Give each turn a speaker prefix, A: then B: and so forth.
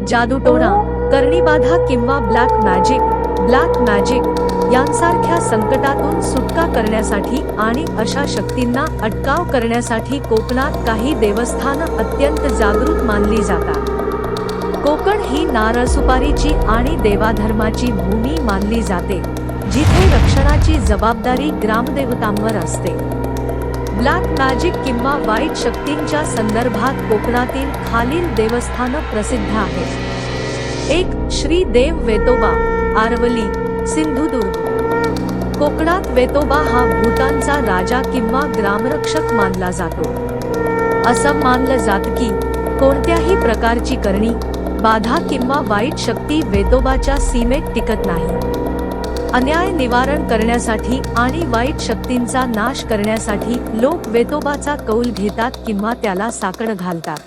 A: जादूटोणा, करणीबाधा किंवा black magic यांसारख्या संकटातून सुटका करण्यासाठी आणि अशा शक्तींना अटकाव करण्यासाठी कोकणात काही देवस्थानं अत्यंत जागृत मानली जातात। कोकण ही नारळ सुपारीची आणि देवाधर्माची भूमी मानली जाते, जिथे रक्षणाची जबाबदारी ग्रामदेवतांवर असते। ब्लॅक मॅजिक किंवा वाईट शक्तींच्या संदर्भात कोकणातील खालील देवस्थानं प्रसिद्ध आहेत। 1. श्री देव वेतोबा, आरवली, सिंधुदुर्ग। कोकणात वेतोबा हा भूतांचा राजा किंवा ग्रामरक्षक मानला जातो। असं मानलं जातं की कोणत्याही प्रकारची करणी, बाधा किंवा वाईट शक्ती वेतोबाच्या सीमेत टिकत नाही। अन्याय निवारण करण्यासाठी आणि वाईट शक्तींचा नाश करण्यासाठी लोक वेतोबाचा कौल घेतात किंवा त्याला साकडं घालतात।